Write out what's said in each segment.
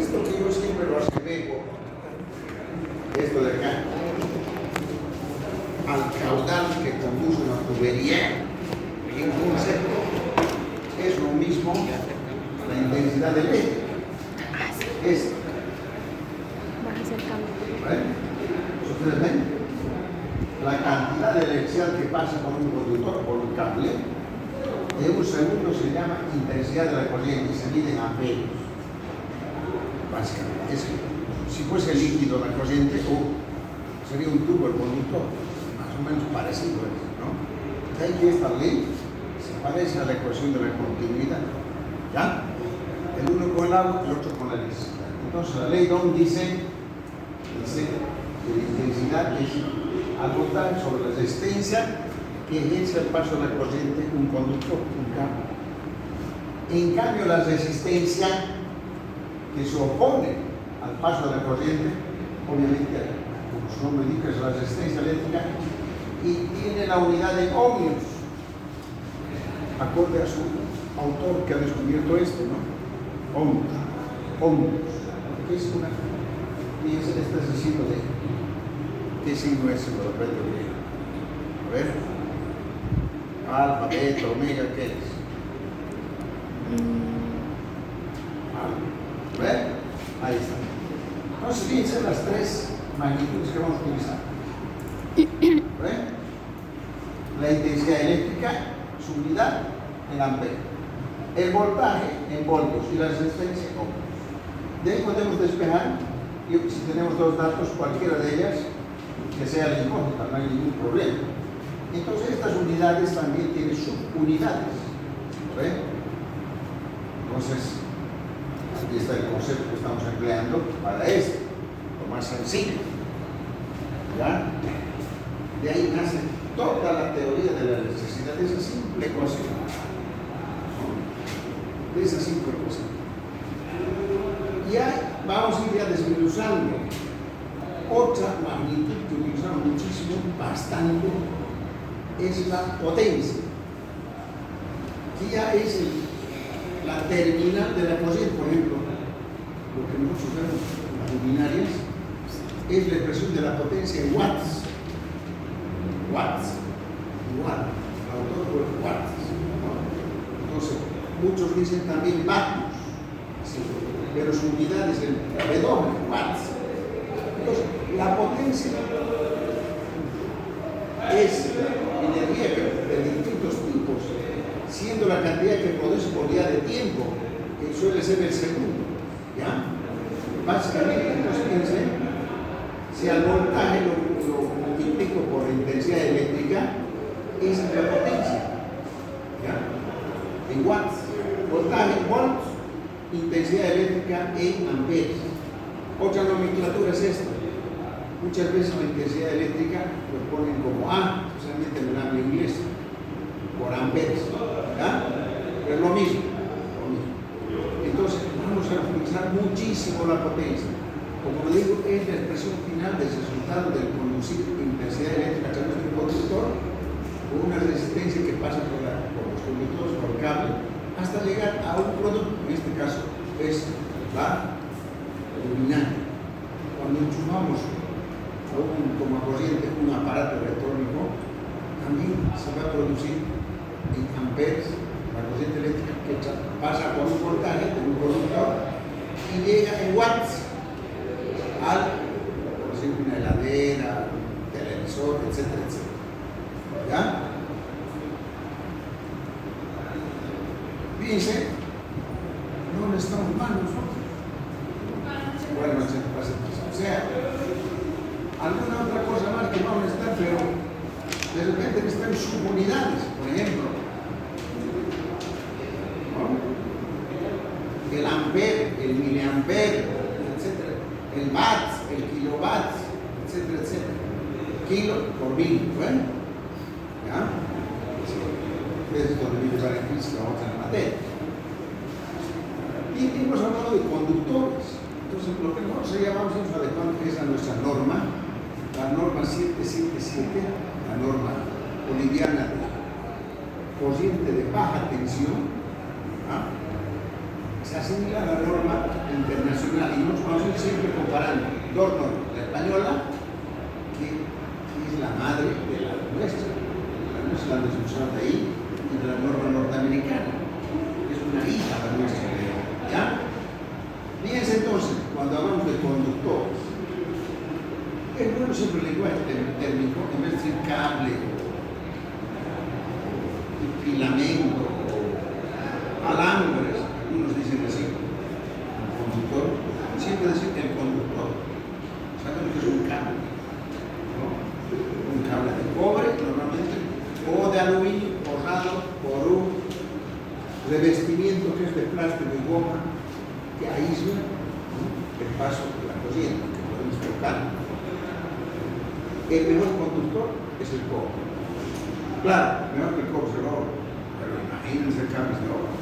esto que yo siempre lo asemejo, esto de acá, al caudal que conduce una tubería, en concepto, es lo mismo la intensidad del eje. Es. ¿Vale? ¿Ustedes ven? La cantidad de electricidad que pasa por un conductor, por un cable, de un segundo se llama intensidad de la corriente y se mide en amperes. Básicamente, si fuese líquido la corriente, sería un tubo el conductor, más o menos parecido, ¿no? De ahí que esta ley se parece a la ecuación de la continuidad, ¿ya? El uno con el agua, el otro con la electricidad. Entonces la ley de Ohm dice que la intensidad es algo tal sobre la resistencia que ejerce el paso de la corriente un conductor, un cable. En cambio, la resistencia que se opone al paso de la corriente, obviamente, como su nombre indica, es la resistencia eléctrica y tiene la unidad de ohmios, acorde a su autor que ha descubierto esto, ¿no? Ohmios. ¿Qué es una? Y este es el signo de. ¿Qué signo es? Lo aprendo bien. A ver. Alfa, beta, omega, ¿qué es? Alfa. ¿Ven? Ahí está. Entonces, fíjense las tres magnitudes que vamos a utilizar. ¿Ven? La intensidad eléctrica, su unidad en amperes. El voltaje en voltios y la resistencia en ohmios. De ahí podemos despejar, y si tenemos dos datos, cualquiera de ellas, que sea la incógnita, no hay ningún problema. Entonces, estas unidades también tienen subunidades. ¿Ven? Entonces, aquí está el concepto que estamos empleando para esto, lo más sencillo. ¿Ya? De ahí nace toda la teoría de la electricidad, de esa simple ecuación. De esa simple ecuación. Ya vamos a ir ya desmenuzando otra magnitud que utilizamos muchísimo, bastante, es la potencia, que ya es la terminal de la corriente. Por ejemplo, lo que nosotros vemos en las luminarias es la expresión de la potencia en watts. Igual, el autor fue watts, ¿no? Entonces, muchos dicen también vatios, ¿sí? Pero su unidad es el W, watts. Entonces, la potencia es la energía de distintos tipos, siendo la cantidad que produce por día de tiempo, que suele ser el segundo. ¿Ya? Básicamente, entonces fíjense, si al voltaje lo multiplico por la intensidad eléctrica, esa es la potencia. ¿Ya? En watts. Voltaje en volts, intensidad eléctrica en amperes. Otra nomenclatura es esta. Muchas veces la intensidad eléctrica lo ponen como A, especialmente en el habla inglés, por amperes. ¿Ya? Pero es lo mismo. Entonces, vamos a utilizar muchísimo la potencia. Como lo digo, es la expresión final del resultado del conducir intensidad eléctrica a través de un conductor con una resistencia que pasa por los conductores, por el cable, hasta llegar a un producto. En este caso es la luminaria. Cuando enchufamos como corriente un aparato electrónico, también se va a producir en amperes la corriente eléctrica que pasa por un voltaje, por un conductor, y llega en watts por ejemplo, una heladera, un televisor, etcétera, etcétera. ¿Ya? Fíjense, no necesitamos más nosotros. Bueno, o sea, alguna otra cosa más que vamos a necesitar, pero de repente necesitan subunidades, por ejemplo. ¿No? El ampere, el miliampere, etcétera. El watts, el kilowatts, etcétera, etcétera. Kilo por mil, ¿bueno? ¿Ya? Es donde viene la física, otra materia. Y hemos hablado de conductores. Entonces, lo que nosotros llamamos es adecuado que es a nuestra norma, la norma 777, la norma boliviana de corriente de baja tensión, ¿ah? se asimila a la norma internacional y nos vamos a ir siempre comparando dos normas, la española, que es la madre de la nuestra, la desusada de ahí, y de la norma norteamericana, que es una hija de nuestra, ¿ya? Fíjense entonces, cuando hablamos de conductores, es bueno siempre el lenguaje térmico, en vez de decir cable, filamento, alambres, algunos dicen así, el conductor, siempre decir el conductor. Sabemos que es un cable, ¿no? Un cable de cobre normalmente, o de aluminio forrado por un revestimiento que es de plástico y goma que aísla, ¿no?, el paso de la corriente que podemos tocar. El mejor conductor es el cobre. Claro, mejor que el cobre es el oro, pero imagínense cables de oro.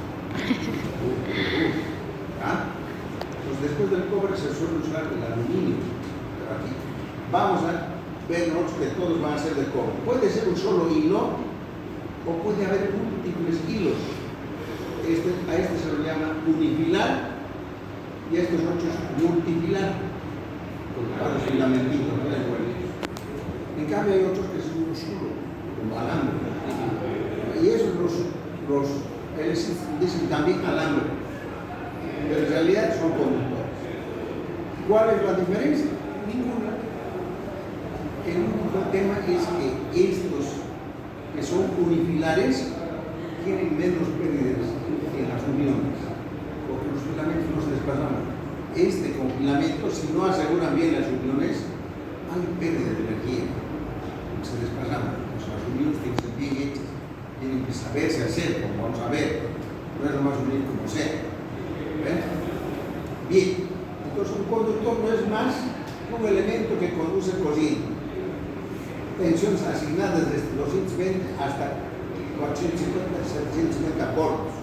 ¿Ah? Pues después del cobre se suele usar el aluminio, pero aquí vamos a ver nosotros que todos van a ser de cobre. Puede ser un solo hilo o puede haber múltiples hilos. A este se lo llama unifilar y a estos otros multifilar, porque a los filamentitos no les vuelven. En cambio hay otros que son uno solo, como alambre, y esos ellos dicen también alambre, pero en realidad son conductores. ¿Cuál es la diferencia? Ninguna. El único tema es que estos que son unifilares tienen menos pérdidas que las uniones, porque los filamentos no se desplazan. Con filamentos, si no aseguran bien las uniones, hay pérdida de energía, se desplazan. Pues las uniones tienen que ser bien hechas, tienen que saberse hacer, como vamos a ver, no es lo más unir como sea. ¿Ven? Bien, entonces un conductor no es más un elemento que conduce corriente. Tensiones asignadas desde 220 hasta 450, 750 volts.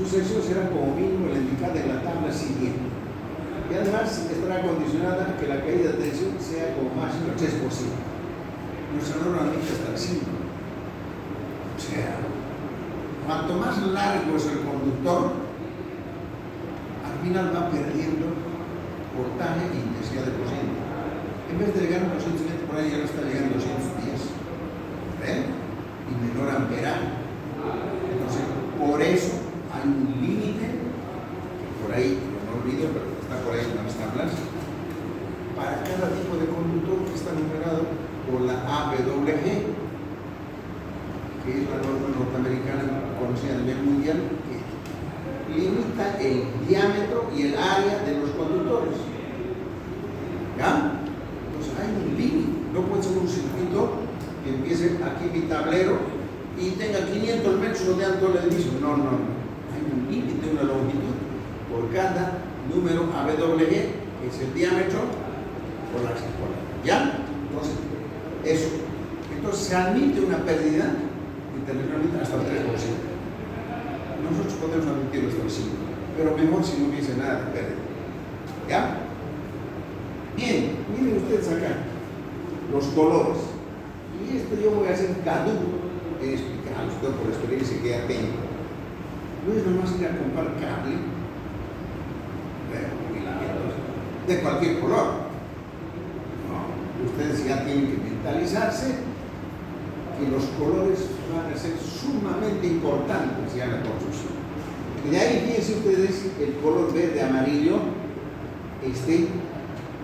Su sección será como mínimo la indicada en la tabla siguiente. Y además estará condicionada a que la caída de tensión sea como máximo el 3%. Nuestra norma indica hasta el 5%. O sea, cuanto más largo es el conductor, al final va perdiendo voltaje e intensidad de corriente. En vez de llegar a 220 por ahí, ya está llegando a 210. ¿Ven? Y menor amperaje. Entonces, por eso hay un límite, por ahí, no olvido, pero está por ahí en las tablas, para cada tipo de conductor que está numerado por la AWG, que es la norma norteamericana conocida a nivel mundial, que limita el diámetro y el área de los conductores. ¿Ya? Entonces hay un límite, no puede ser un circuito que empiece aquí mi tablero y tenga 500 metros de alto el mismo. No, no, no. Hay un límite, una longitud por cada número AWG, que es el diámetro por la circular. ¿Ya? Entonces, eso. Entonces se admite una pérdida internacionalmente hasta el 3%. Nosotros podemos admitirlo hasta el 5%, pero mejor si no hubiese nada de pérdida. ¿Ya? Bien, miren ustedes acá los colores. Y esto yo voy a hacer caduco en explicarlos por la experiencia que ya tengo. No es nomás ir a comprar cable, filamentos de cualquier color. No, ustedes ya tienen que mentalizarse que los colores van a ser sumamente importantes ya en la construcción. Y de ahí fíjense ustedes el color verde amarillo,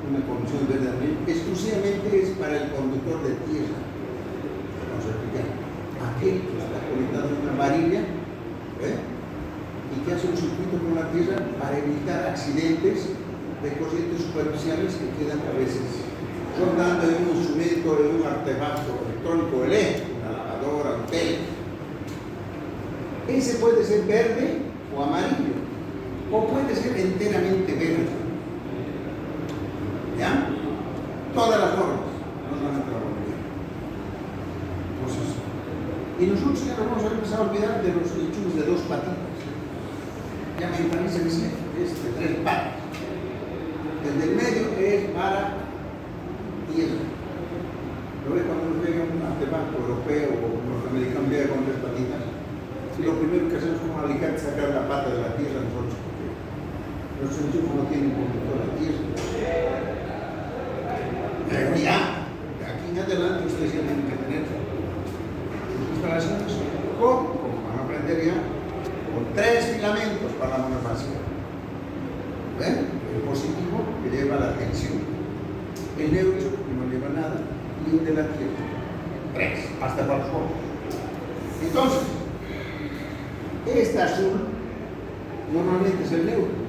una conducción verde amarillo, exclusivamente es para el conductor de tierra. Vamos a explicar. Aquel que está conectado en una varilla, y que hace un circuito con la tierra para evitar accidentes de corrientes superficiales que quedan a veces rondando en un instrumento, en un artefacto electrónico, una lavadora, un tele. Ese puede ser verde o amarillo, o puede ser enteramente verde. ¿Ya? Todas las formas, no solamente la voluntad. Entonces, y nosotros ya nos vamos a empezar a olvidar de los lechugas de dos patitas. Ya mentalícense, es de 3 patas. El del medio es para tierra. Lo ve cuando nos llega un artefacto europeo o norteamericano llega con 3 patitas. Y lo primero que hacemos con un alicate es sacar la pata de la tierra nosotros, porque Los enchufes no tienen conductor a tierra. Pero ya, de aquí en adelante ustedes ya tienen que tener sus instalaciones como van a aprender ya, con 3 filamentos para la monofásica. ¿Ven? El positivo que lleva la tensión, el neutro que no lleva nada y el de la tierra. 3, hasta para los ojos. Entonces, este azul normalmente es el neutro.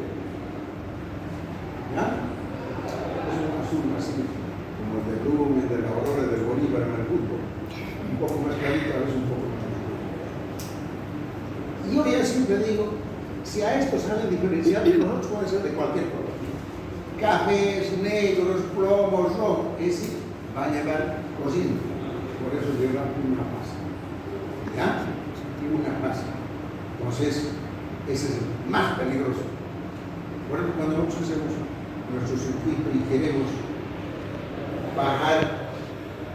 ¿Ya? Es un azul así, como el de Rubio, el de la Aurora, del Bolívar en el fútbol. Un poco más clarito, a veces un poco más clarito. Y yo ya siempre digo, si a estos salen diferenciados, los otros pueden ser de cualquier color. Cafés, negros, plomos, rojos, ese va a llevar cocido. Por eso lleva una pasta. ¿Ya? Una pasta. Entonces, ese es el más peligroso. Por ejemplo, cuando nosotros hacemos nuestro circuito y queremos bajar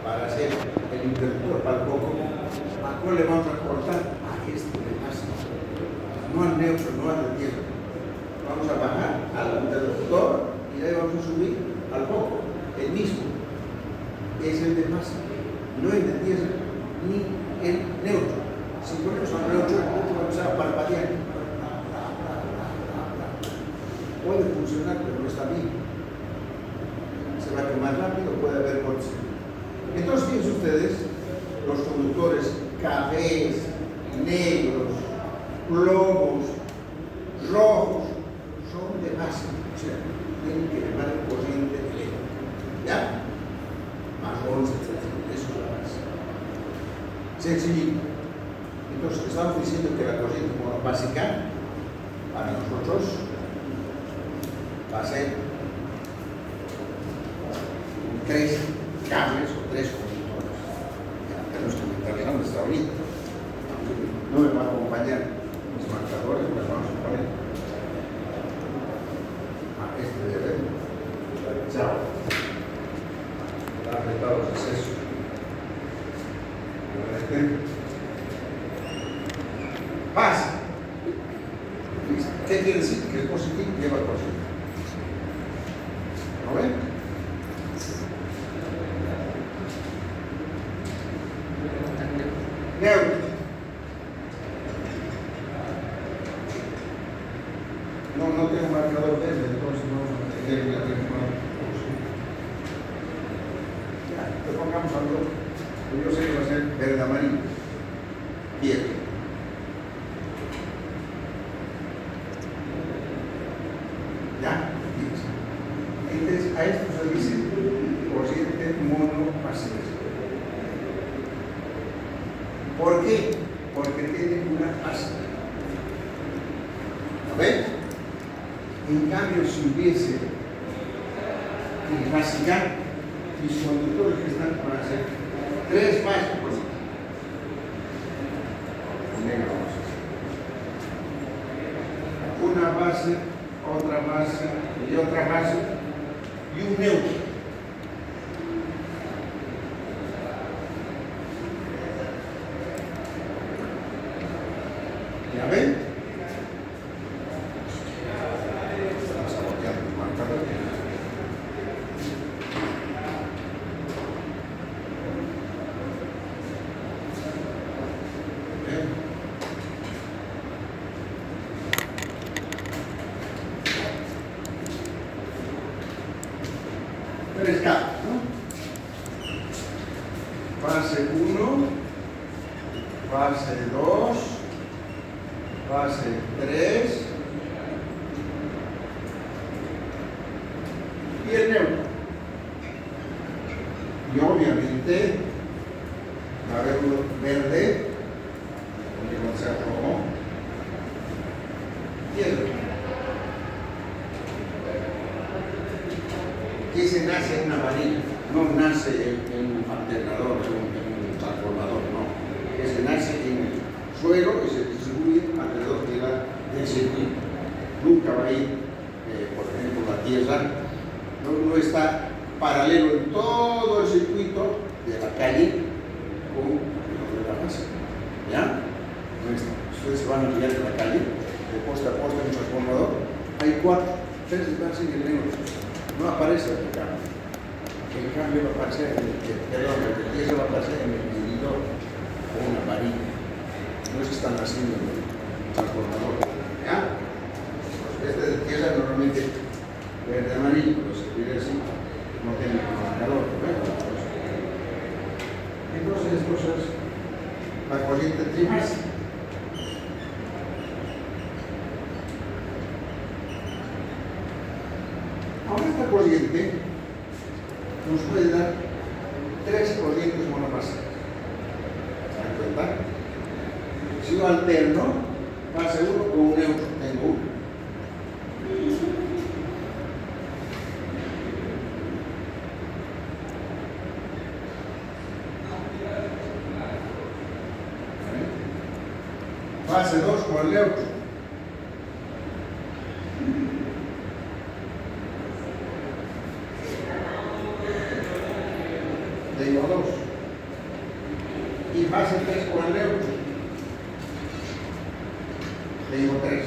para hacer el interruptor para el poco, ¿a cuál le vamos a cortar? A este de pasta. No al neutro, no al de tierra. Vamos a bajar al interruptor y ahí vamos a subir al poco, el mismo. Es el de masa, no el de tierra ni el neutro. Si ponemos al neutro, el neutro va a empezar a parpadear. Puede funcionar, pero no está bien. Se va a quemar rápido, puede haber cortes. Entonces, fíjense ustedes, los conductores cafés, negros, plomos, rojos, son de masa, o sea, tienen que llevar corriente eléctrica, ¿ya? Marrones, etc. Eso es la base. Sencillito. Entonces, estamos diciendo que la corriente básica para nosotros va a ser 3 cables o 3 conductores. Ya tenemos que mentalizarnos hasta ahorita. No me va a acompañar mis marcadores, me vamos a poner a este de red. Chao. Está apretado los excesos. Pasa. ¿Qué quiere decir? Que el positivo lleva el positivo. ¿No ven? Neutro. No tengo marcador verde, entonces no vamos a tener la transformación. Ya, te pongamos algo. Yo sé que va a ser verde amarillo. Bien. ¿Ya? Entonces, a esto se dice corriente monopásica. ¿Por qué? Porque tiene una fase. ¿Lo ven? En cambio, si hubiese básica, mis conductores que están para hacer 3 fases, pues, una base, otra base y otra base y un neutro. ¿Ya ven? Estamos saboteando el marcador. Tres capas, ¿no? Fase 1, fase 2, fase 3 y el neutro. Y obviamente va a haber uno verde, donde va a ser rojo, y el otro. Que se nace en una varilla, no nace en un alternador, en un transformador, no. Que se nace en el suelo y se distribuye alrededor del circuito. Nunca va a ir, por ejemplo, la tierra, no está paralelo en todo el circuito de la calle con el de la base. ¿Ya? No está. Ustedes se van a guiar de la calle, de poste a poste en un transformador, hay 4. 3 de marzo y el neutro. No aparece el cambio. El cambio va a aparecer en el pieza va a aparecer en el medidor o una varilla. No es que están haciendo el transformador. ¿Ya? Este de pieza normalmente verde amarillo, pero se escribe así, no tiene marcador. Entonces esto es la corriente trimástica. Ahora esta corriente nos puede dar 3 corrientes monofásicas. ¿Se dan cuenta? Si yo alterno, fase 1 con un neutro, tengo 1. Fase 2 con el neutro. Tengo 2. Y fase 3 con el neutro. Tengo 3.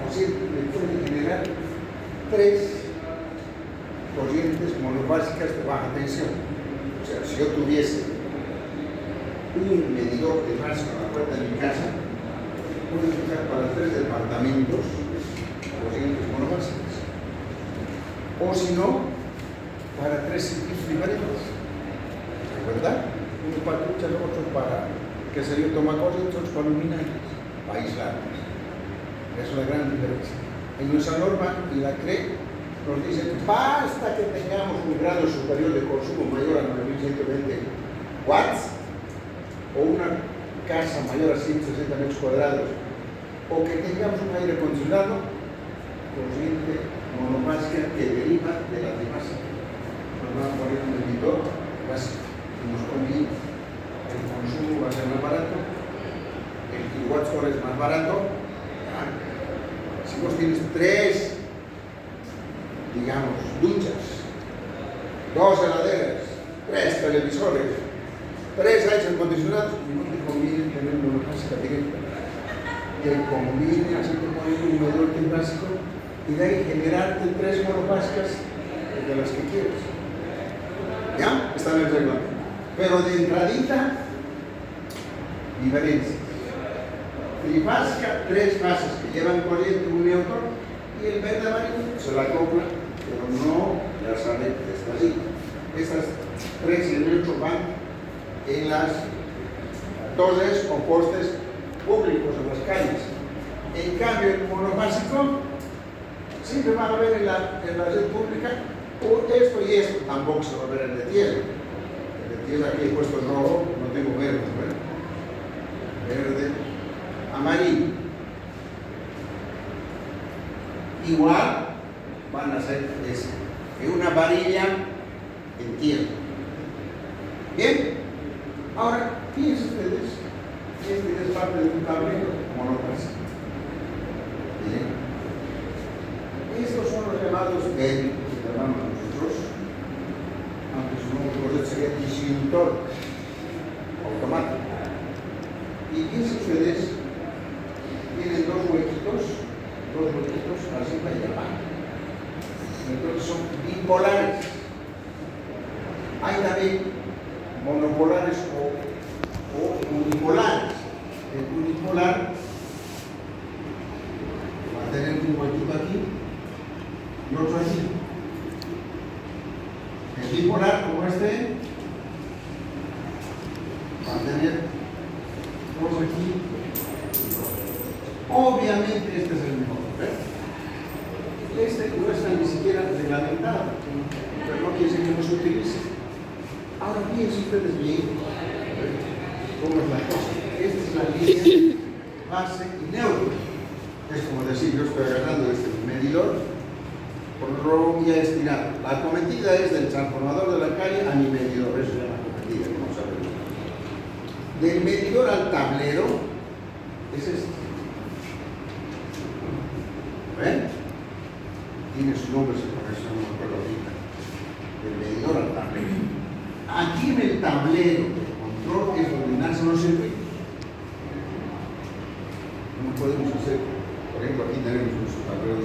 O sea, me pueden generar 3 corrientes monofásicas de baja tensión. O sea, si yo tuviese un medidor de marzo a la puerta de mi casa, puedo usar para 3 departamentos corrientes monofásicas. O si no, para 3 circuitos diferentes. ¿Verdad? Uno para luchas, otro para, que sería tomacorrientes, otros para luminarias, para aislarlos. Esa es la gran diferencia. En nuestra norma y la CRE nos dice basta que tengamos un grado superior de consumo mayor a 9120 watts o una casa mayor a 160 metros cuadrados o que tengamos un aire acondicionado, corriente monofásica que deriva de la trimástica. Nos van a poner un medidor básico que nos conviene. El consumo va a ser más barato, el kilowatt hora es más barato. Si vos tienes 3, digamos, duchas, 2 heladeras, 3 televisores, 3 aires acondicionados, no te conviene tener una monofásica directa. Te conviene hacerte poner un medidor básico y de ahí generarte 3 monofásicas de las que quieres. ¿Ya? Está en el reglamento. Pero de entradita, diferencias. Trifásica, 3 fases que llevan corriente, un neutro, y el verde amarillo se la acopla, pero no la sale despacito. Estas 3 y el neutro van en las torres o postes públicos en las calles. En cambio, el monofásico siempre van a ver en la red pública esto y esto, tampoco se va a ver el de tierra. El de tierra aquí he puesto rojo, no tengo verde, ¿verdad? Verde, amarillo. Igual van a ser una varilla en tierra. Bien, ahora fíjense ustedes, este es parte de un tablero monofásico. Bien. Estos son los llamados bélicos, que llamamos nosotros, aunque su nombre sería disyuntor automático. Y fíjense ustedes, tienen 2 huequitos arriba y abajo. Entonces son bipolares. Hay también monopolares o unipolares. El unipolar va a tener un huequito aquí y otro aquí. El bipolar, como este, va a tener 2 aquí. Obviamente este es el mejor, ¿ves? Este no está ni siquiera reglamentado, pero no quiere decir que no se utilice. Ahora fíjense ustedes bien cómo es la cosa. Esta es la línea base y neutro. Es como decir, yo estoy agarrando este medidor por un robo ya estirado. La acometida es del transformador de la calle a mi medidor, eso se llama acometida, como saben. Del medidor al tablero es este. ¿Ven? Tiene su nombre, por eso no me acuerdo ahorita. Del medidor al tablero. Aquí en el tablero de control es donde nacen los circuitos. No podemos hacer, por ejemplo, aquí tenemos nuestro tablero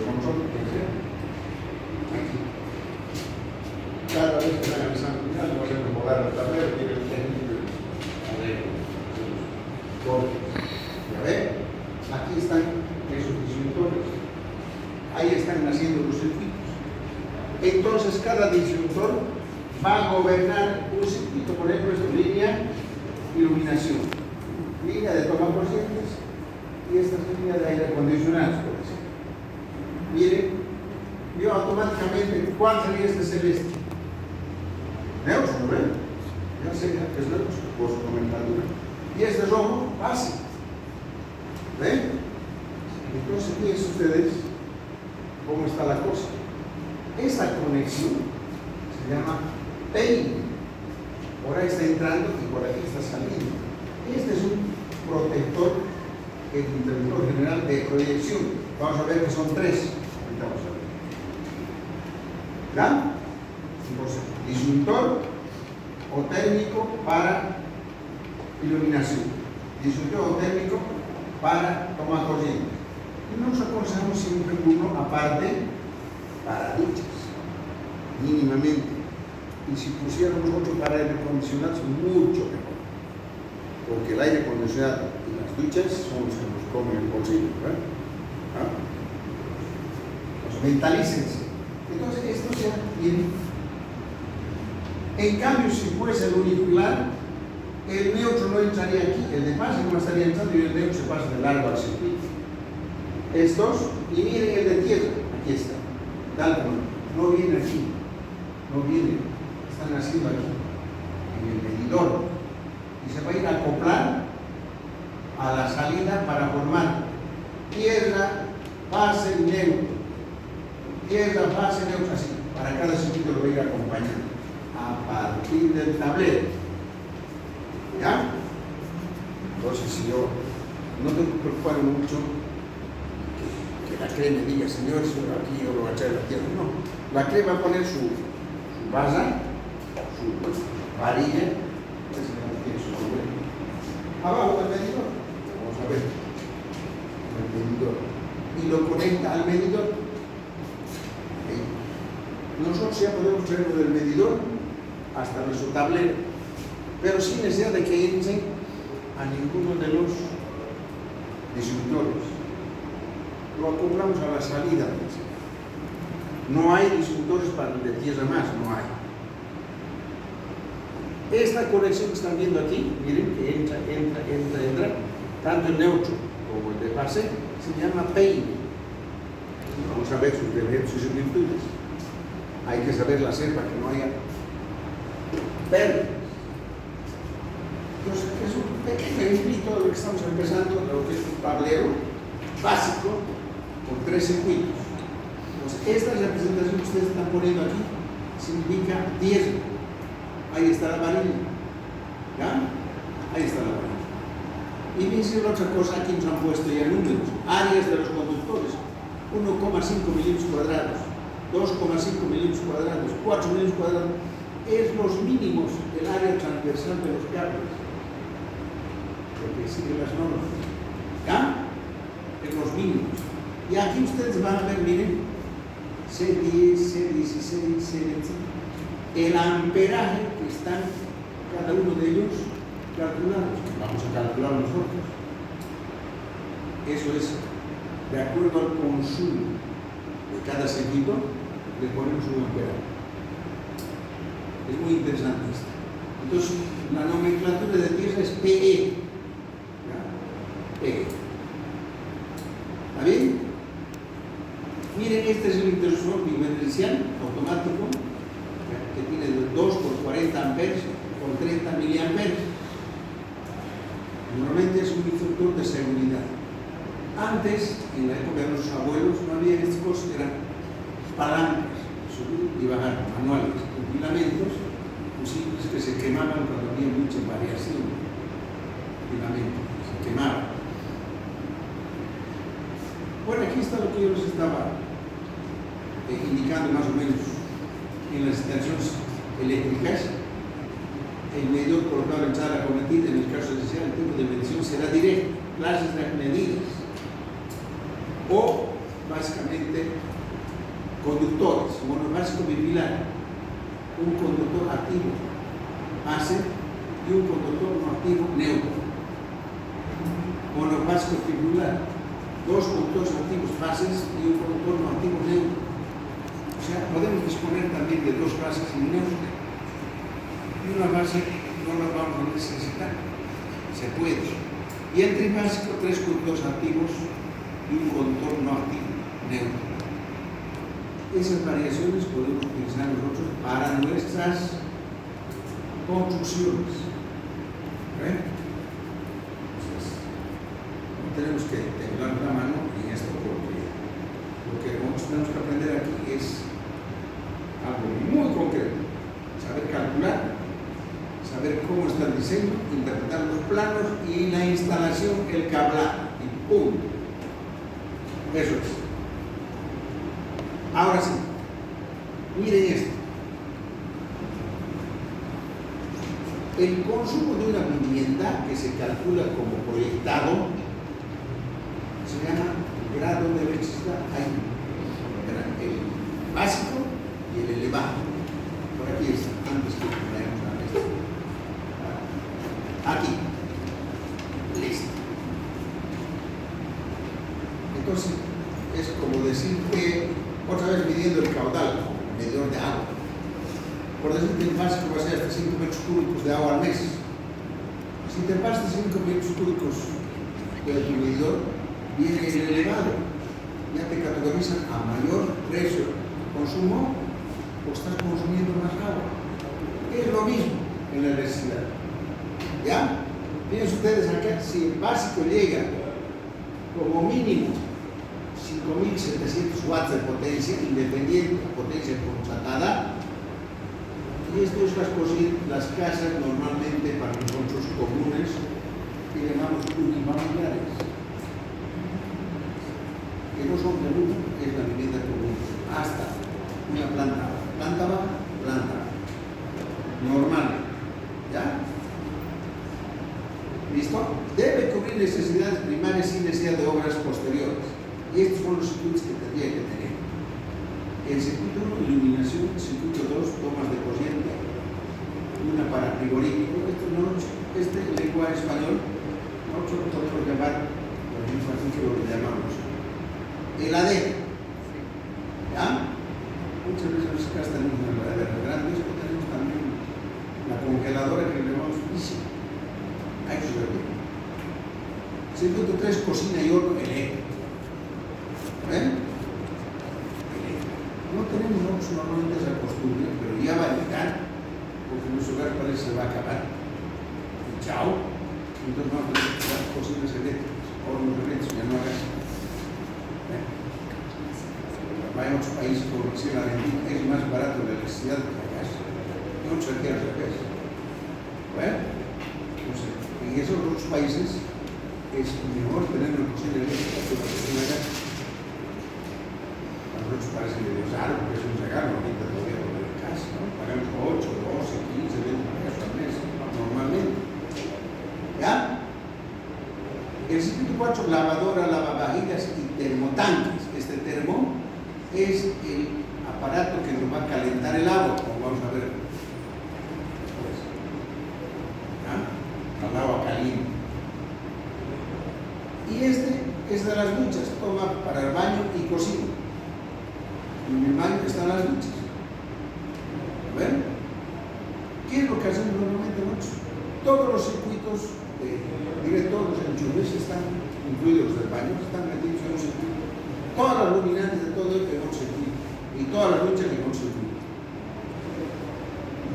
ahí están naciendo los circuitos. Entonces cada disyuntor va a gobernar un circuito. Por ejemplo, esta línea iluminación, línea de toma corrientes, y esta es línea de aire acondicionado, por ejemplo. Miren, yo automáticamente, ¿cuál sería este celeste? Neutro, ¿no ven? Ya sé que es neutro, por su nomenclatura. Y este rojo, básico. ¿Ven? Entonces, fíjense ustedes cómo está la cosa. Esta conexión se llama peine. Ahora está entrando y por aquí está saliendo. Este es un protector, el interruptor general de proyección. Vamos a ver que son tres. Ahorita vamos a ver. ¿Ya? Entonces, disyuntor o térmico para iluminación. Disyuntor o térmico para tomar corriente. Y nos aconsejamos siempre uno aparte para duchas, mínimamente. Y si pusiéramos otro para aire acondicionado, es mucho mejor. Porque el aire acondicionado y las duchas son los que nos comen el bolsillo, ¿verdad? ¿Ah? Pues mentalícense. Entonces, esto ya viene. En cambio, si fuese el unifilar, el neutro no entraría aquí, el de fase no estaría entrando y el neutro se pasa de largo al circuito. Estos, y miren el de tierra, aquí está, tal como no viene aquí, no viene, están haciendo aquí, en el medidor, y se va a ir a acoplar a la salida para formar tierra, fase, neutro, tierra, fase, neutro, así, para cada circuito lo voy a ir acompañando, a partir del tablero. ¿Ya? Entonces, si yo no tengo que preocuparme mucho que la CRE me diga, señor, aquí yo lo voy a echar a la tierra. No, la CRE va a poner su base, su varilla, abajo del medidor. Vamos a ver, el medidor, y lo conecta al medidor. Nosotros ya podemos traerlo del medidor hasta nuestro tablero, pero sin necesidad de que entre a ninguno de los disyuntores. Lo acoplamos a la salida. No hay disyuntores para el de tierra más, no hay. Esta conexión que están viendo aquí, miren que entra, tanto el neutro como el de fase, se llama peine. Vamos a ver sus defectos y sus virtudes. Hay que saberla hacer para que no haya pérdidas. Entonces, es un pequeño ejemplito de lo que estamos empezando, lo que es un tablero básico con tres circuitos. Entonces, esta representación que ustedes están poniendo aquí significa tierra. Ahí está la varilla. ¿Ya? Ahí está la varilla. Y fíjense otra cosa, aquí nos han puesto ya números, áreas de los conductores: 1,5 milímetros cuadrados, 2,5 milímetros cuadrados, 4 milímetros cuadrados. Es los mínimos del área transversal de los cables, porque siguen las normas. ¿Ya? Es los mínimos. Y aquí ustedes van a ver, miren, C10, C16, C20, el amperaje que están cada uno de ellos calculados. Vamos a calcular nosotros. Eso es de acuerdo al consumo de cada circuito, le ponemos un amperaje. Es muy interesante esto. Entonces, la nomenclatura de tierra es PE. ¿Ya? PE. ¿Está bien? Miren, este es el interruptor bidireccional automático, que tiene 2 por 40 amperes por 30 miliamperes. Normalmente es un interruptor de seguridad. Antes, en la época de nuestros abuelos, no había estas cosas, eran palancas, subir y bajar, manuales, con filamentos fusibles que se quemaban cuando había mucha variación. Filamentos, se quemaban. Bueno, aquí está lo que yo les estaba indicando más o menos en las instalaciones eléctricas. El medidor colocado en sala cometida, en el caso esencial, el tipo de medición será directo, clases de medidas, o básicamente conductores, monobásico bipilar, un conductor activo base y un conductor no activo neutro. Monobásico triangular, dos conductores activos bases y un conductor no activo disponer también de dos bases inmunes. Y una base no la vamos a necesitar. Se puede. Y el tribásico, 3 conductores activos y un conductor no activo, neutro. Esas variaciones podemos utilizar nosotros para nuestras construcciones. Entonces, no tenemos que temblar la mano en esto porque lo que nosotros tenemos que aprender aquí es algo muy concreto. Saber calcular, saber cómo está el diseño, interpretar los planos y la instalación, el cablado, y punto. Eso es. Ahora sí, miren esto. El consumo de una vivienda que se calcula como proyectado se llama grado de electricidad. Hay el básico y el elevado. Por aquí está, antes que veamos a esto. Aquí. Listo. Entonces, es como decir que, otra vez midiendo el caudal, medidor de agua. Por decir que el básico va a ser hasta 5 metros cúbicos de agua al mes. Si te pasas 5 metros cúbicos de tu medidor, viene el elevado. Ya te categorizan a mayor precio de consumo o estás consumiendo más agua. Es lo mismo en la electricidad. ¿Ya? Fíjense ustedes acá, si el básico llega como mínimo 5.700 watts de potencia, independiente de potencia constatada, y esto es las casas normalmente para nosotros comunes que llamamos unifamiliares, que no son de lujo, que es la vivienda común, hasta una planta baja, planta normal. ¿Ya? ¿Listo? Debe cubrir necesidades primarias sin necesidad de obras posteriores. Y estos son los circuitos que tendría que tener. El circuito 1, iluminación; circuito 2, tomas de corriente; una para frigorífico. Este lenguaje español, nosotros podemos llamar, por ejemplo, así que lo llamamos heladera. ¿Ya? Muchas veces en casa tenemos una heladera grande, pero tenemos también la congeladora que le llamamos física. Hay que saberlo. Circuito 3, cocina y horno eléctrico. No tenemos normalmente esa costumbre, pero ya va a llegar, porque nuestro hogar parece que se va a acabar. Y chao. Entonces vamos a tener cocinas eléctricas, hornos eléctricos, ya no hagas. Hay otros países como la Argentina, es más barato la electricidad que la gas. Y otros aquí al revés. Bueno, entonces, en esos otros países es mejor tener una cocina eléctrica que una cocina gas. A nosotros parece medio raro, porque es un regalo ahorita todavía por la casa, ¿no? Pagamos 8, 12, 15, 20 pesos al mes, normalmente. ¿Ya? El circuito 4, lavadora, lavavajillas y termotanques. Este termo es el aparato que nos va a calentar el agua, como vamos a ver después. ¿Ya? El agua caliente. Y este es de las duchas, toma para el baño y cocina. En el baño están las duchas. ¿Ven? ¿Qué es lo que hacemos normalmente nosotros? Todos los circuitos, todos los enchufes están incluidos del baño, están metidos en un circuito. Todas las luminarias de todo esto en un circuito. Y todas las duchas en un circuito.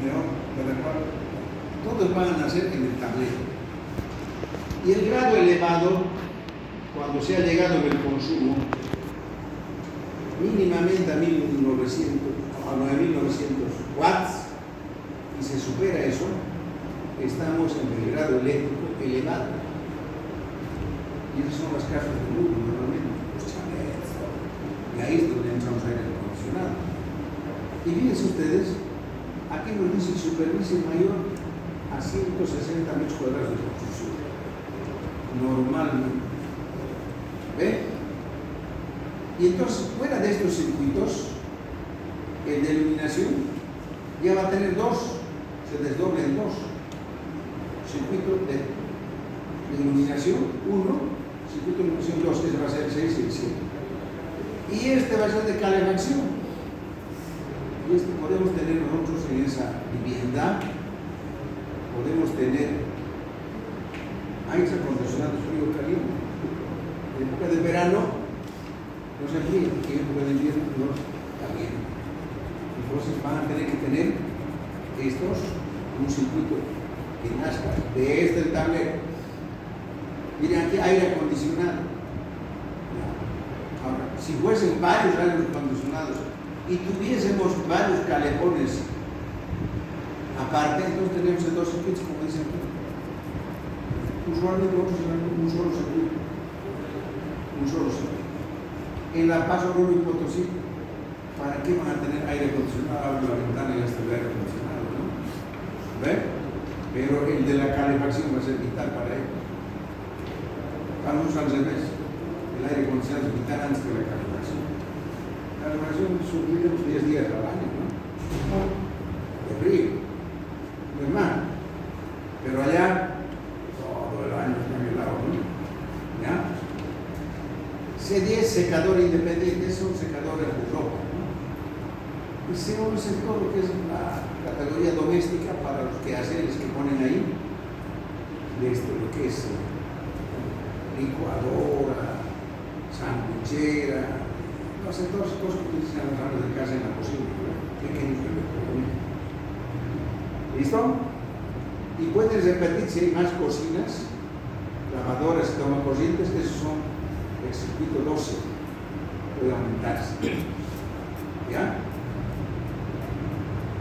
Mejor, de recuerdo. Todos van a nacer en el tablero. Y el grado elevado, cuando se ha llegado en el consumo, mínimamente a 9.900 watts, y se supera eso, estamos en el grado eléctrico elevado. Y esas son las casas del mundo normalmente, los chalets, y ahí es donde entramos aire acondicionado. Y fíjense ustedes, aquí nos dice superficie mayor a 160 metros cuadrados de construcción. Normalmente. ¿Ve? Y entonces, fuera de estos circuitos, el de iluminación ya va a tener dos, se desdobla en dos. Circuito de iluminación 1, circuito de iluminación 2, ese va a ser el 6 y el 7. Y este va a ser de calefacción. Y podemos tener nosotros en esa vivienda, podemos tener aire acondicionado frío caliente. En época de verano no se fríe, y en época de invierno no caliente. Entonces van a tener que tener un circuito que nazca desde el tablero. Miren, aquí aire acondicionado. Ahora, si fuesen varios aires acondicionados y tuviésemos varios calefones aparte, entonces tenemos dos circuitos, como dicen aquí. Usualmente nosotros tenemos un solo circuito. En La Paz, Oruro y Potosí, ¿para qué van a tener aire acondicionado? Abren la ventana y hasta el aire acondicionado, ¿no? ¿Ven? Pero el de la calefacción va a ser vital para ellos. Vamos al revés. El aire acondicionado es vital antes que la calefacción. La calefacción sufrimos 10 días al año, ¿no? De frío, de mar. Pero allá, todo el año está helado, ¿no? ¿Ya? C10 secador independiente, son secadores de ropa, ¿no? Y segundo sector, lo que es la categoría doméstica para los quehaceres que ponen ahí, lo que es licuadora, sanduchera, no sé, todas las cosas que utilizan los amas de casa en la cocina, ¿no? Pequeños electrodomésticos. ¿Listo? Y pueden repetir si hay más cocinas, lavadoras y tomacorrientes, esos son el circuito 12, puede aumentarse. ¿Ya?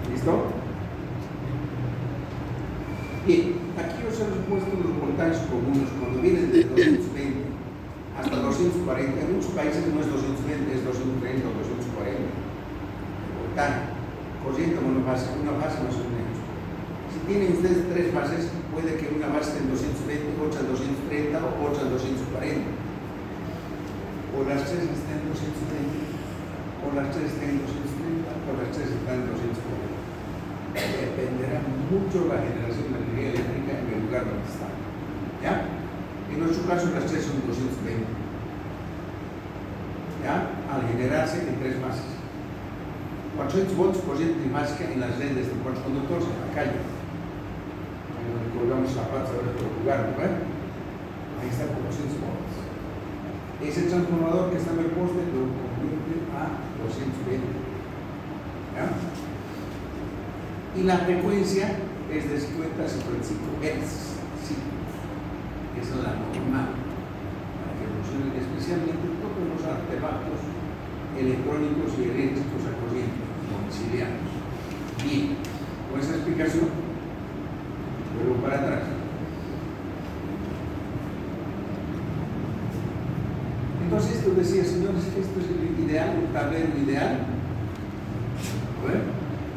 ¿Listo? Bien, aquí os hemos puesto los voltajes comunes cuando vienen de 220 hasta 240. En muchos países no es 220, es 230 o 240. El voltaje, corriente monofase, una fase más o menos. Si tienen ustedes tres fases, puede que una base esté en 220, otra en 230 o otra en 240. O las tres están en 220, o las tres están en 230, o las tres están en 240. Dependerá mucho la generación de energía eléctrica en el lugar donde están. ¿Ya? En nuestro caso las tres son 220. ¿Ya? Al generarse en tres fases. 400 volts corriente básica en las redes de cuatro conductores en la calle. Cuando colgamos zapatos a otro lugar, ¿no? Ahí está 400 volts. Ese transformador que está en el poste lo convierte a 220. ¿Ya? Y la frecuencia es de 50 a 55 Hz. Sí. Esa es la normal. Para que funcionen especialmente todos los artefactos electrónicos y eléctricos a corriente domiciliarios. Bien, con esa explicación, vuelvo para atrás. Entonces esto decía, señores, esto es el ideal, un tablero ideal. A ver,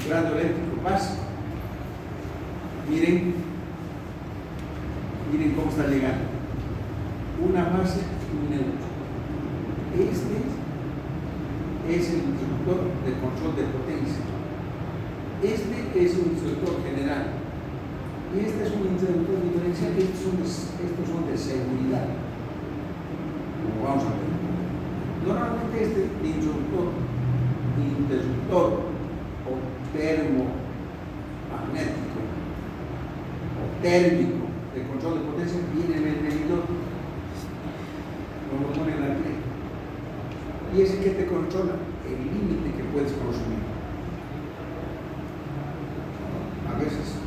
grado eléctrico básico. Miren cómo está llegando. Una base y un neutro. Este es el interruptor de control de potencia. Este es un interruptor general. Y este es un interruptor diferencial. Estos son de seguridad. Como vamos a ver. Normalmente este interruptor o termomagnético o térmico de control de potencia viene en el medidor, como lo pone en la ley. Y es el que te controla el límite que puedes consumir. A veces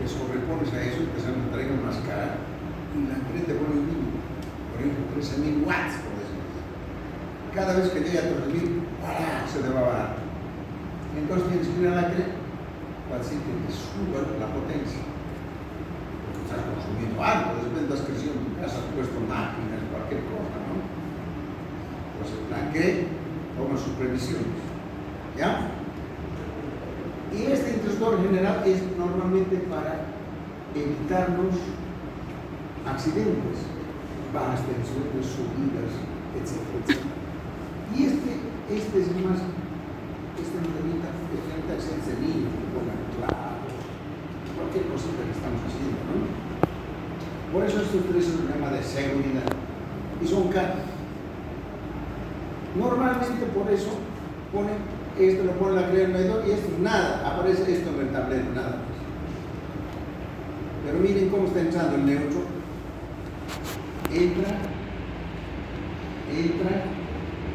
te sobrepones a eso y te sale una tarea más cara y la red te pone un límite. Por ejemplo, 13.000 watts, por decir. Cada vez que llega a 13.000, se te va a bajar. Entonces tienes que ir a la CRE para decir que te suba la potencia. Porque estás consumiendo algo, de repente has crecido en tu casa, has puesto máquinas, cualquier cosa, ¿no? Entonces la CRE toma sus previsiones. ¿Ya? Y este interruptor general es normalmente para evitarnos accidentes, bajas tensiones, subidas, etc. Y este es más, nos evita accidentes de niños que pongan clavos, cualquier cosita que estamos haciendo, ¿no? Por eso estos tres es un problema de seguridad y son caros. Normalmente por eso ponen esto, lo ponen la cría en el medidor y esto nada, aparece esto en el tablero, nada más. Pero miren cómo está entrando el neutro. Entra,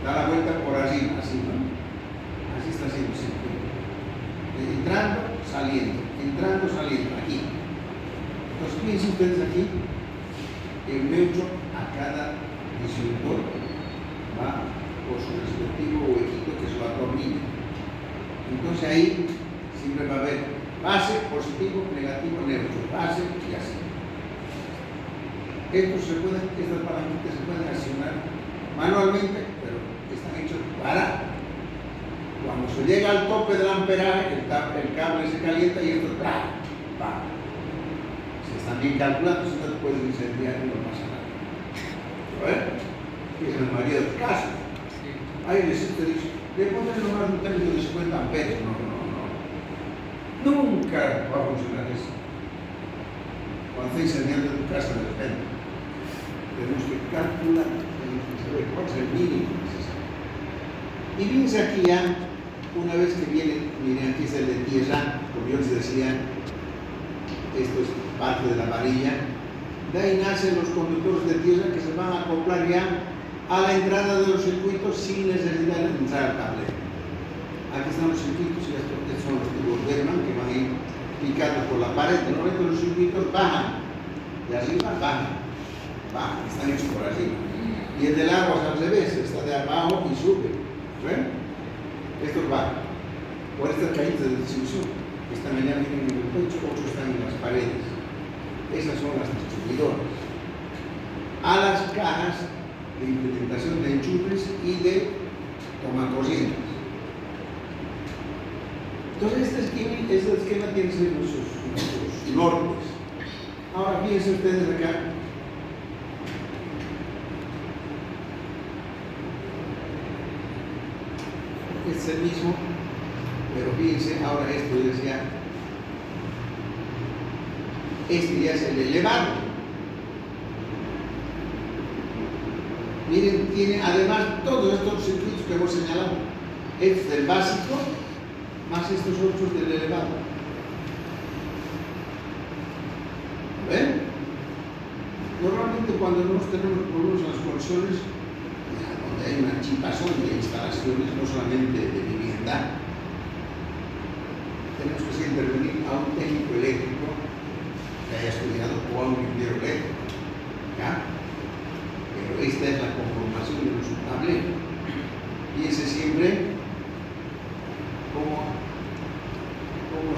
da la vuelta por arriba, así, ¿no? Así está haciendo siempre. Entrando, saliendo, aquí. Entonces, fíjense ustedes aquí, el neutro a cada disyuntor va por su respectivo huequito que se lo atornilla. Entonces ahí siempre va a haber base, positivo, negativo, neutro, base y así. Estas palanquitas se pueden accionar manualmente, pero están hechos para cuando se llega al tope del amperaje, el cable se calienta y esto va. Se están bien calculando, si no te puedes incendiar y no pasa nada. Es la mayoría de los casos. Ahí les dice, le ponen nomás un término de 50 amperes. No. Nunca va a funcionar eso. Cuando esté incendiando tu casa de repente, tenemos que calcular, tenemos que saber cuál es el mínimo necesario. Y fíjense aquí ya, una vez que viene, miren, aquí está el de tierra, como yo les decía, esto es parte de la varilla. De ahí nacen los conductores de tierra que se van a acoplar ya a la entrada de los circuitos sin necesidad de entrar al tablero. Aquí están los circuitos y estos son los tubos Berman que van a ir picados por la pared. Normalmente los circuitos bajan, de arriba bajan, están hechos por arriba. Y el del agua es al revés, está de abajo y sube. ¿Ven? Estos bajan por estas caídas de distribución. Están allá mismo en el techo, otros están en las paredes. Esas son las distribuidoras. A las cajas de implementación de enchufes y de tomacorrientes. Entonces este esquema tiene sus nortes. Ahora fíjense ustedes acá. Este es el mismo, pero fíjense, ahora esto yo decía, este ya es el elevado. Miren, tiene además todos estos circuitos que hemos señalado. Este es el básico, más estos otros del elevado. ¿Ven? Normalmente cuando no tenemos problemas en las conexiones, donde hay una chipazón de instalaciones, no solamente de vivienda, tenemos que intervenir a un técnico eléctrico que haya estudiado o a un ingeniero eléctrico. ¿Ya? Pero esta es la conformación de nuestro tablero. Piense siempre cómo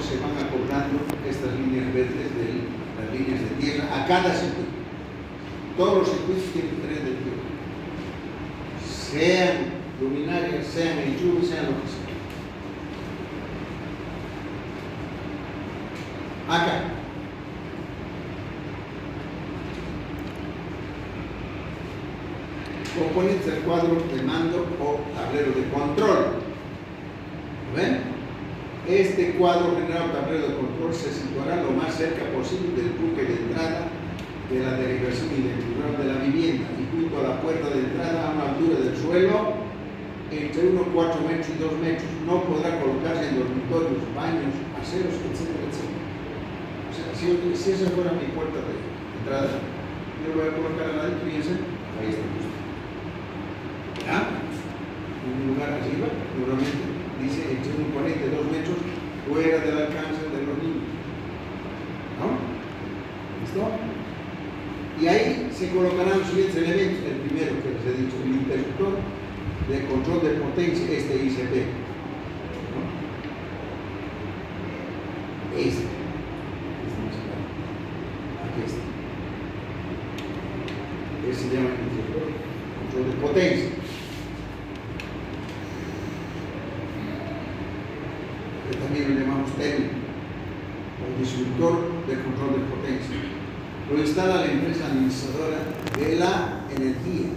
se van acoplando estas líneas verdes de las líneas de tierra a cada circuito. Todos los circuitos tienen que tener de tierra. Sean luminarias, sean enchufes, sean lo que sea. Acá. Componentes del cuadro de mando o tablero de control. ¿Ven? Este cuadro general tablero de control se situará lo más cerca posible del buque de entrada de la derivación individual de la vivienda y junto a la puerta de entrada a una altura del suelo entre 1,4 metros y 2 metros. No podrá colocarse en dormitorios, baños, aseos, etcétera, etcétera. O sea, si esa fuera mi puerta de entrada, yo lo voy a colocar al lado y fíjense, ahí está justo. ¿Ya? Un lugar arriba, normalmente dice entre 1,40 y 2 metros fuera del alcance de los niños. ¿No? ¿Listo? Y ahí se colocarán los siguientes elementos. El primero que les he dicho, el interruptor de control de potencia, este ICP. ¿No? Este más claro. Aquí está. Este se llama interruptor de control de potencia. Que también lo llamamos técnico, o disyuntor de control de potencia. Lo instala la empresa administradora de la energía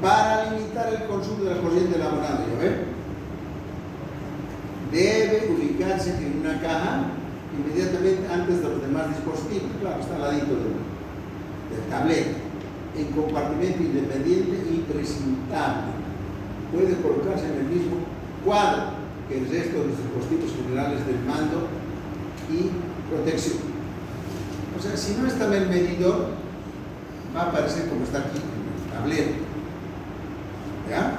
para limitar el consumo de la corriente laboral. ¿Ya ven? Debe ubicarse en una caja inmediatamente antes de los demás dispositivos. Claro, está al ladito del tablero, en compartimento independiente y presentable. Puede colocarse en el mismo cuadro que el resto de los dispositivos generales del mando y protección. O sea, si no está en el medidor, va a aparecer como está aquí en el tablero. ¿Ya?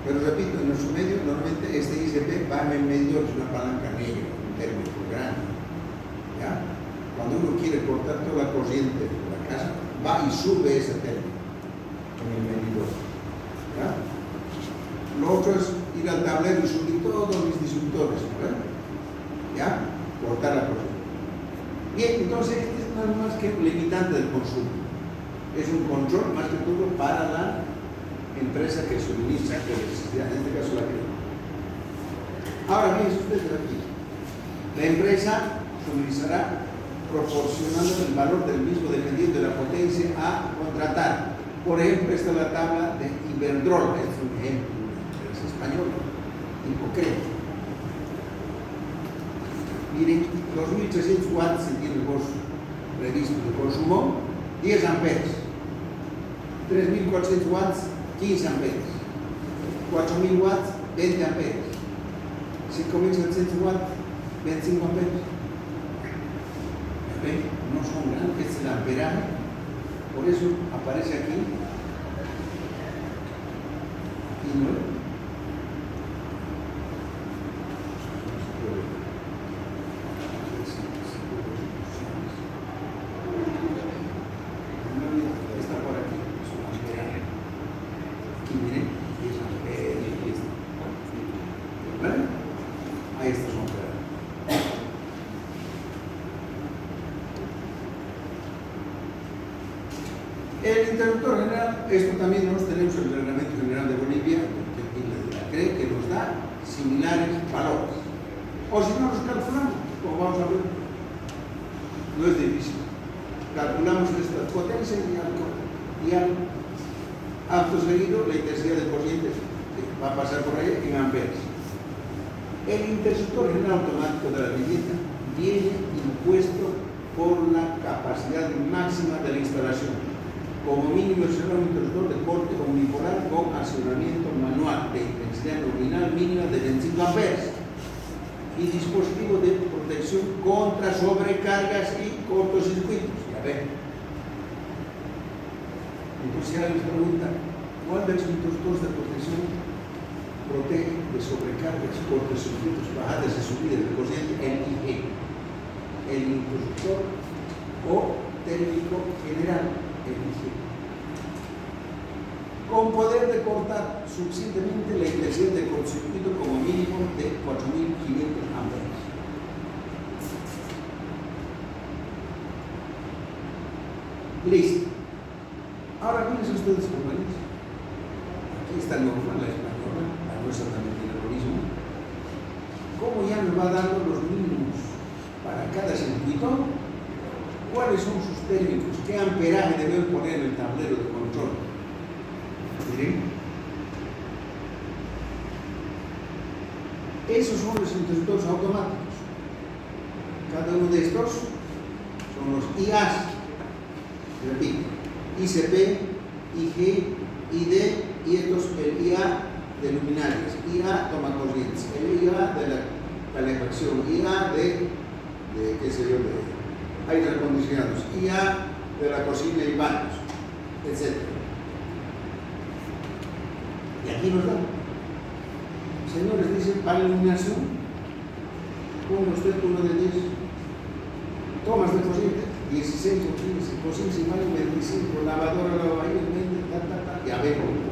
Pero repito, en nuestro medio, normalmente este ICP va en el medidor, es una palanca negra, un térmico grande. ¿Ya? Cuando uno quiere cortar toda la corriente de la casa, va y sube ese térmico en el medidor. ¿Ya? Lo otro es ir al tablero y subir todos mis disjuntores, ¿verdad? ¿Ya? Cortar la corriente. Bien, entonces este no es más que un limitante del consumo. Es un control más que todo para la empresa que suministra electricidad, en este caso la que. Ahora bien, ustedes aquí. La empresa suministrará proporcionando el valor del mismo dependiendo de la potencia a contratar. Por ejemplo, esta es la tabla de Iberdrola, este es un ejemplo, es español, tipo CRE. Miren, 2.300 watts se tiene el costo previsto de consumo, 10 amperes. 3.400 watts, 15 amperes. 4.000 watts, 20 amperes. 5.700 watts, 25 amperes. ¿Ven? No son grandes, es el amperaje. Por eso aparece aquí. Aquí no. El interruptor general, esto también nos tenemos en el Reglamento General de Bolivia, la CRE, que nos da similares valores. O si no los calculamos, como vamos a ver, no es difícil. Calculamos estas potencias y al acto seguido la intensidad de corriente que va a pasar por ahí en amperes. El interruptor general automático de la vivienda viene impuesto por la capacidad máxima de la instalación. Como mínimo será un interruptor de corte unipolar con accionamiento manual de intensidad nominal mínima de 25 amperes y dispositivo de protección contra sobrecargas y cortocircuitos. Ya ven. Entonces alguien les pregunta, ¿cuál de los interruptores de protección protege de sobrecargas, cortocircuitos, bajadas y subidas de corriente? El IG, el interruptor o térmico general. Con poder de cortar suficientemente la intensidad de cortocircuito como mínimo de 4.500 amperes. Listo. Ahora miren ustedes, compañeros. Aquí está el normal, la española, la nuestra también tiene lo mismo. ¿Cómo ya nos va dando los mínimos para cada circuito? ¿Cuáles son sus térmicos? ¿Qué amperaje deben poner en el tablero de control? Miren. Esos son los interruptores automáticos. Cada uno de estos son los IAs. Repito, ICP, IG, ID y estos el IA de luminarias, IA toma corrientes, el IA de la calefacción, IA de qué sé yo, de aire acondicionados, IA de la cocina y baños, etc. Y aquí nos dan. Señores, dicen para iluminación, ponga usted uno de 10 tomas de corriente, 16 o 15, cocina y baño 25, lavadora, lavavajillas 20, ya veo.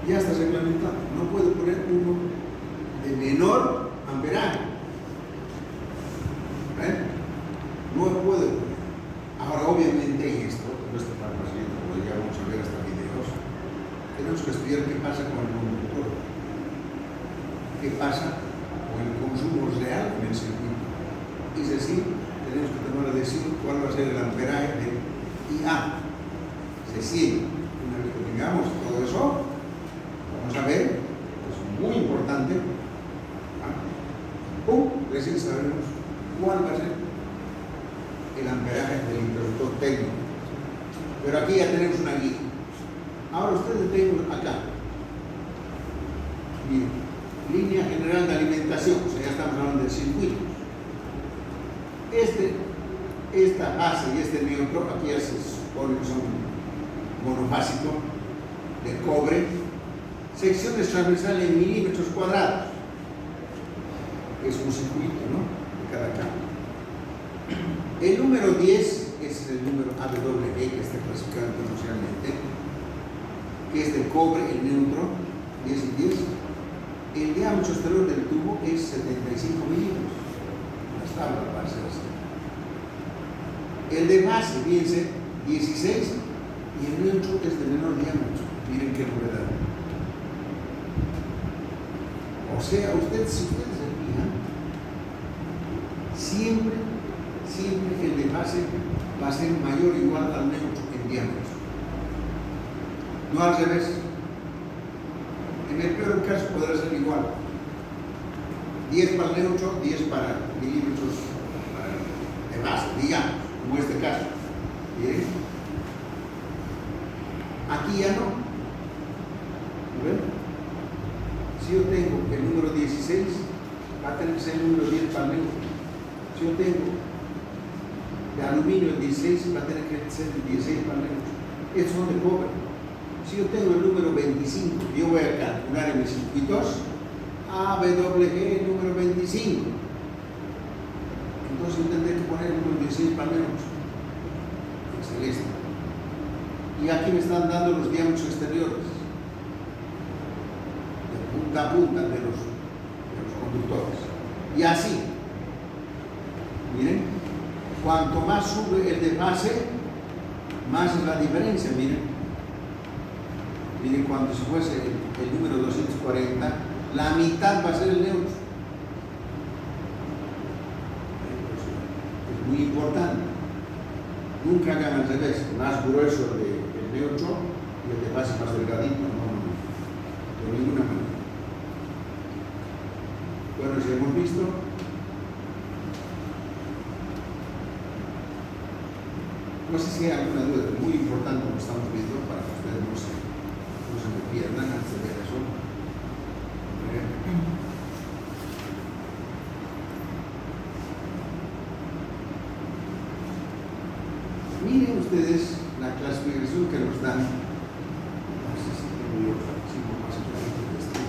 Ya está reglamentado. No puede poner uno de menor amperaje. No puede. Ahora, obviamente, en esto, en nuestra farmacia, como ya vamos a ver hasta videos, tenemos que estudiar qué pasa con el conductor, qué pasa con el consumo real en el circuito. Es decir, tenemos que tomar la decisión cuál va a ser el amperaje de IA. Es decir, una vez que tengamos todo eso, vamos a ver, es muy importante, recién sabremos cuál va a ser el amperaje del interruptor técnico. Pero aquí ya tenemos una guía. Ahora ustedes ven acá. línea general de alimentación, o sea, ya estamos hablando de circuitos. Esta base y este neutro, aquí ya se supone que son monofásico de cobre, secciones transversales en milímetros cuadrados. Es un circuito, ¿no? De cada campo. El número 10 es el número AWE que está clasificado internacionalmente, que es de cobre, el neutro, 10 y 10. El diámetro exterior del tubo es 75 milímetros. Las tablas van a ser así. El de base, fíjense, 16, y el neutro es de menor diámetro. Miren qué novedad. O sea, si ustedes se fijan, siempre el de base va a ser mayor o igual al neutro en diámetro. No al revés. En el peor caso podrá ser igual. 10 para el neutro, 10 para milímetros de base, digamos, como este caso. ¿Bien? Aquí ya no. ¿Ven? Si yo tengo el número 16, va a tener que ser el número 10 para el neutro. Si yo tengo de aluminio el 16, va a tener que ser el 16 para el neutro. Estos son de cobre. Si yo tengo el número 25, yo voy a calcular en mis circuitos AWG número 25. Entonces yo tendré que poner el número 16 para el neutro. Excelente. Y aquí me están dando los diámetros exteriores, de punta a punta de los conductores. Y así, miren, cuanto más sube el de base, más es la diferencia, miren. Miren, cuando si fuese el número 240, la mitad va a ser el neutro. Es muy importante. Nunca hagan al revés, más grueso el neutro y el de base más delgadito, no, de ninguna manera. Bueno, si hemos visto, no sé si hay alguna duda, es muy importante lo que estamos viendo para que ustedes no se me pierdan antes de ver eso. Miren ustedes la clasificación que nos dan. No sé si tengo yo archivo más clarito de esto.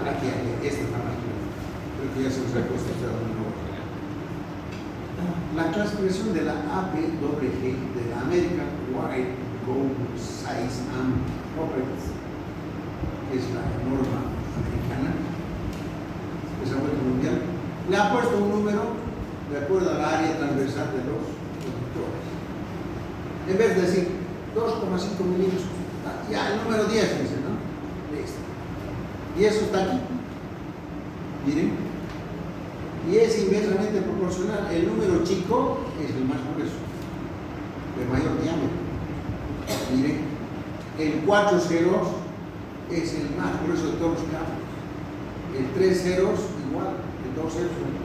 Aquí, esta está más clara. Creo que ya se nos ha constatado una hora. La clasificación de la ABWG, de la American Wide Gauge Size and Properties, que es la norma americana, esa vuelta mundial, le ha puesto un número de acuerdo al área transversal de los conductores. En vez de decir 2,5 milímetros, ya el número 10 dice, ¿no? Listo. Y eso está aquí. Miren. Y es inversamente proporcional. El número chico es el más grueso, de mayor diámetro. Miren. El 4 ceros es el más grueso de todos los campos. El 3 ceros igual, el 2 ceros igual.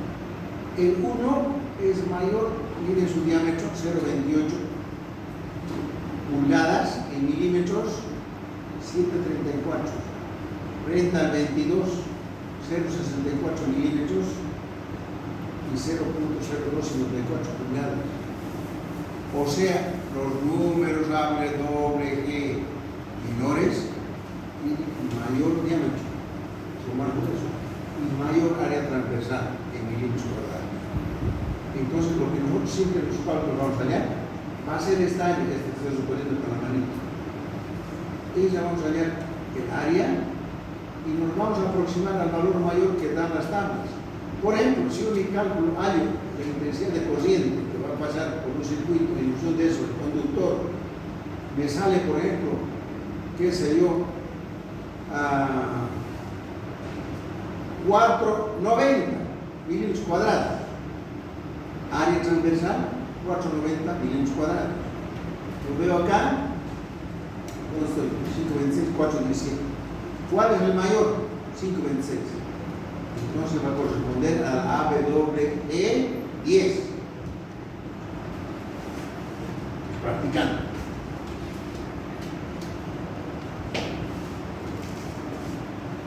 El 1 es mayor, miren su diámetro, 0,28 pulgadas en milímetros, 7,34. Frente al 22, 0,64 milímetros y 0,0254 pulgadas. O sea, los números AWG menores tienen mayor diámetro, son más gruesos, y mayor área transversal en milímetros cuadrados. Entonces, lo que nosotros siempre en los cálculos vamos a hallar va a ser esta área, que estoy suponiendo con la manita. Y ya vamos a hallar el área y nos vamos a aproximar al valor mayor que dan las tablas. Por ejemplo, si yo mi cálculo hallo la intensidad de corriente que va a pasar por un circuito, en función de eso, el conductor, me sale, por ejemplo, qué sé yo, a 490 milímetros cuadrados. Área transversal, 490 milímetros cuadrados. Lo veo acá, ¿dónde estoy? 526, 417. ¿Cuál es el mayor? 526. Entonces va a corresponder al AWE 10. practicando.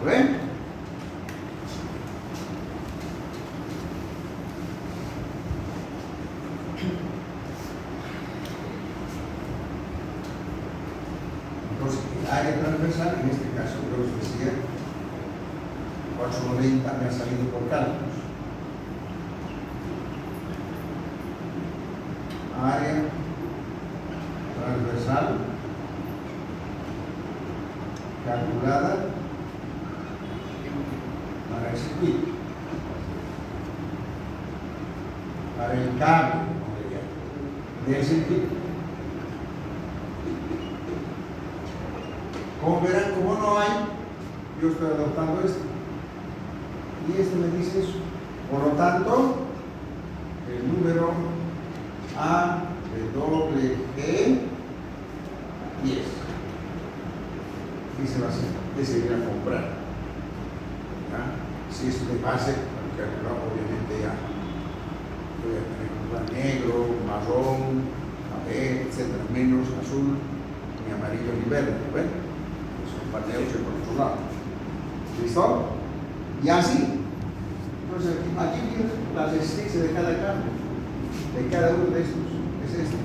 ¿Ven? Entonces, el área transversal, en este caso, yo os decía, 890 me ha salido por cálculos. Área transversal calculada para el circuito, para el cable del circuito. Como verán, como no hay, yo estoy adoptando esto y esto me dice eso. Por lo tanto, el número A de doble G 10. Y se va a hacer, decidir a comprar. ¿Ya? Si esto de base, obviamente ya voy a tener un plan negro, marrón, café, etcétera, menos azul, ni amarillo ni verde, ¿ven? Son paneos por otro lado. ¿Listo? Y así. Entonces, aquí viene la resistencia de cada cambio, de cada uno de estos. Es este.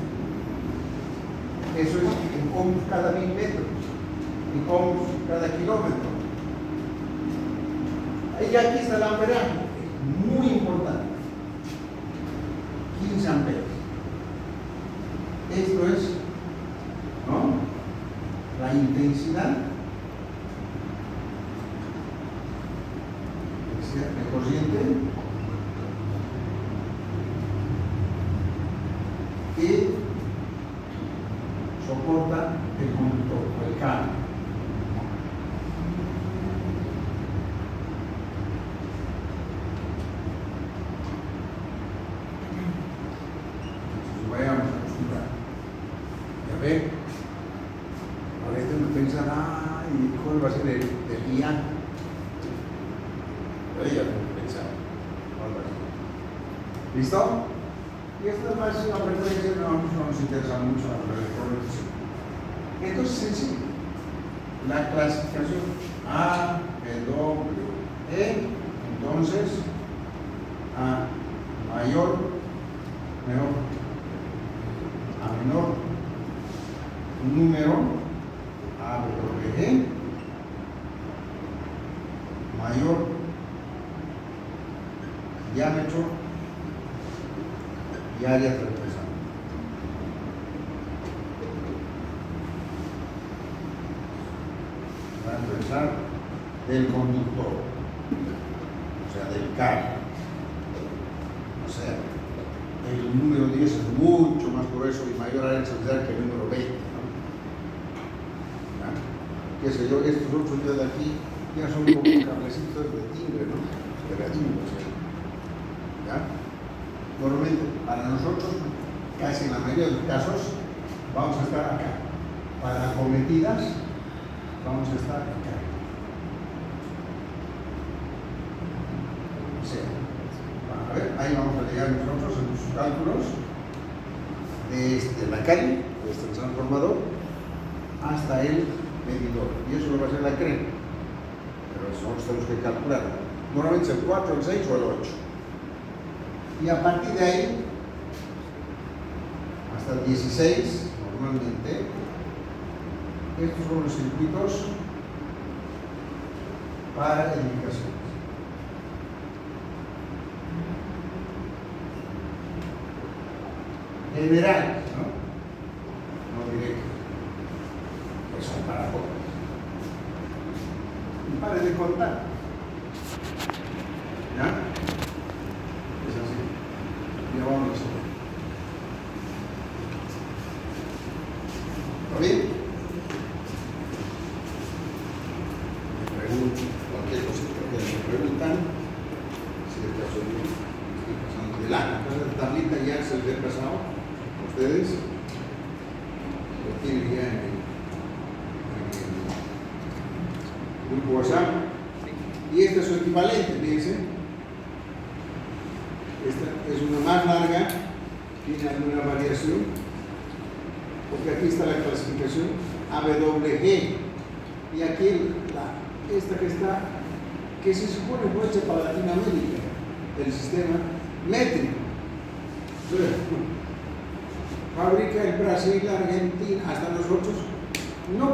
Eso es en ohms cada 1000 metros, en ohms cada kilómetro. Y aquí está el amperaje, muy importante. 15 amperes. Esto es, ¿no?, la intensidad de corriente que soporta el conductor o el cable. Entonces vayamos a acostumbrar. Ya ven, a veces uno pensará, ¿y cuál va a ser el guía? Pero ella no pensaba. ¿Listo? Y esto es más una frecuencia, no nos interesa mucho a la recorrido. Entonces, sencillo. La clasificación A, W, E, entonces, A mayor, menor, A menor, número, A, W, E, mayor, diámetro, y área transversal. Transversal del conductor, o sea, del cable. O sea, el número 10 es mucho más grueso y mayor área transversal que el número 20. ¿No? ¿Qué sé yo? Estos otros de aquí ya son como cablecitos de timbre, ¿no? Pegadinhos. ¿Ya? Normalmente, para nosotros, casi en la mayoría de los casos, vamos a estar acá. Para acometidas, vamos a estar acá. O sea, a ver, ahí vamos a llegar nosotros en nuestros cálculos desde la calle, desde el transformador, hasta el medidor. Y eso lo va a hacer la crema. Pero nosotros tenemos que calcular. Normalmente es el 4, el 6 o el 8. Y a partir de ahí, hasta el 16, normalmente, estos son los circuitos para edificaciones. Generales, ¿no? No diré que son para todos. Y pare de contar. ¿Ya? Es así. Ya vamos a hacer. ¿Está bien? Me pregunto, cualquier cosita que me preguntan, si el caso estoy pasando de lana. Entonces, la tablita ya se les ha pasado a ustedes. Lo tienen ya en el grupo WhatsApp. Y este es su equivalente, fíjense. Esta es una más larga, tiene alguna variación. porque aquí está la clasificación AWG, y aquí esta que está, que se supone fue hecha para Latinoamérica, el sistema métrico. Fabrica el Brasil, Argentina, hasta nosotros no